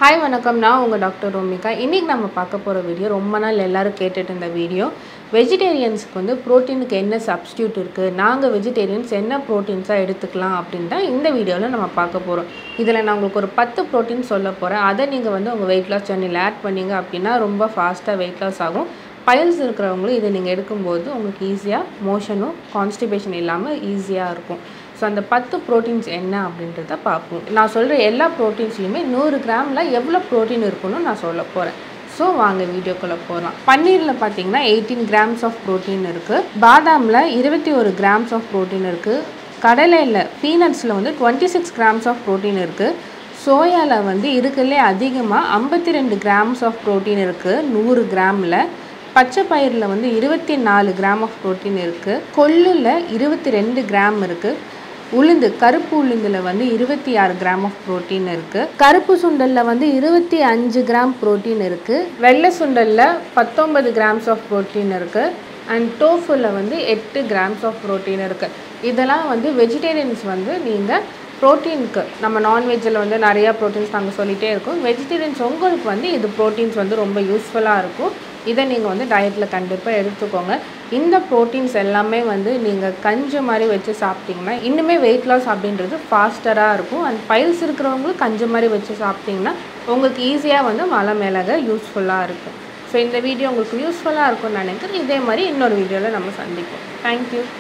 Hi வணக்கம், நான் உங்கள் டாக்டர் ரோமிகா. இன்றைக்கி நம்ம பார்க்க போகிற வீடியோ ரொம்ப நாள் எல்லோரும் கேட்டுட்டு இருந்த வீடியோ. வெஜிடேரியன்ஸுக்கு வந்து ப்ரோட்டீனுக்கு என்ன சப்ஸ்டியூட் இருக்குது, நாங்கள் வெஜிடேரியன்ஸ் என்ன ப்ரோட்டீன்ஸாக எடுத்துக்கலாம் அப்படின்னு தான் இந்த வீடியோவில் நம்ம பார்க்க போகிறோம். இதில் நான் உங்களுக்கு ஒரு 10 ப்ரோட்டீன் சொல்ல போகிறேன். அதை நீங்கள் வந்து உங்கள் வெயிட் லாஸ் ஜர்னியில் ஆட் பண்ணிங்க அப்படின்னா ரொம்ப ஃபாஸ்ட்டாக வெயிட் லாஸ் ஆகும். பைல்ஸ் இருக்கிறவங்களும் இதை நீங்கள் எடுக்கும்போது உங்களுக்கு ஈஸியாக மோஷனும் கான்ஸ்டிபேஷன் இல்லாமல் ஈஸியாக இருக்கும். ஸோ அந்த 10 ப்ரோட்டீன்ஸ் என்ன அப்படின்றத பார்ப்போம். நான் சொல்கிற எல்லா ப்ரோட்டீன்ஸ்லையுமே 100 கிராமில் எவ்வளோ ப்ரோட்டீன் இருக்குன்னு நான் சொல்ல போகிறேன். ஸோ வாங்க வீடியோக்குள்ளே போகலாம். பன்னீரில் பார்த்தீங்கன்னா 18 கிராம்ஸ் ஆஃப் ப்ரோட்டீன் இருக்குது. பாதாமில் 21 கிராம்ஸ் ஆஃப் ப்ரோட்டீன் இருக்குது. கடலையில் பீனட்ஸில் வந்து 26 கிராம்ஸ் ஆஃப் ப்ரோட்டீன் இருக்குது. சோயாவில் வந்து இருக்கிறதுலே அதிகமாக 52 கிராம்ஸ் ஆஃப் ப்ரோட்டீன் இருக்குது 100 கிராமில். பச்சை பயிரில் வந்து 24 கிராம் ஆஃப் ப்ரோட்டீன் இருக்குது. கொள்ளில் 22 கிராம் இருக்குது. உளுந்து, கருப்பு உளுந்தில் வந்து 26 கிராம் ஆஃப் ப்ரோட்டீன் இருக்குது. கருப்பு சுண்டலில் வந்து 25 கிராம் ப்ரோட்டீன் இருக்குது. வெள்ளை சுண்டலில் 19 கிராம்ஸ் ஆஃப் ப்ரோட்டீன் இருக்குது. அண்ட் டோஃபுல வந்து 8 கிராம்ஸ் ஆஃப் ப்ரோட்டீன் இருக்குது. இதெல்லாம் வந்து வெஜிடேரியன்ஸ் வந்து நீங்கள் ப்ரோட்டீனுக்கு, நம்ம நான்வெஜ்ஜில் வந்து நிறையா ப்ரோட்டீன்ஸ் நாங்கள் சொல்லிகிட்டே இருக்கோம். வெஜிடேரியன்ஸ் உங்களுக்கு வந்து இது ப்ரோட்டீன்ஸ் வந்து ரொம்ப யூஸ்ஃபுல்லாக இருக்கும். இதை நீங்கள் வந்து டயட்டில் கண்டிப்பாக எடுத்துக்கோங்க. இந்த ப்ரோட்டீன்ஸ் எல்லாமே வந்து நீங்கள் கஞ்சி மாதிரி வச்சு சாப்பிட்டிங்கன்னா இன்னுமே வெயிட் லாஸ் அப்படின்றது ஃபாஸ்டராக இருக்கும். அண்ட் பைல்ஸ் இருக்கிறவங்களும் கஞ்சி மாதிரி வச்சு சாப்பிட்டிங்கன்னா உங்களுக்கு ஈஸியாக வந்து மலை மேலே யூஸ்ஃபுல்லாக இருக்கும். ஸோ இந்த வீடியோ உங்களுக்கு யூஸ்ஃபுல்லாக இருக்கும்னு நினைக்கிறேன். இதே மாதிரி இன்னொரு வீடியோவில் நம்ம சந்திப்போம். தேங்க்யூ.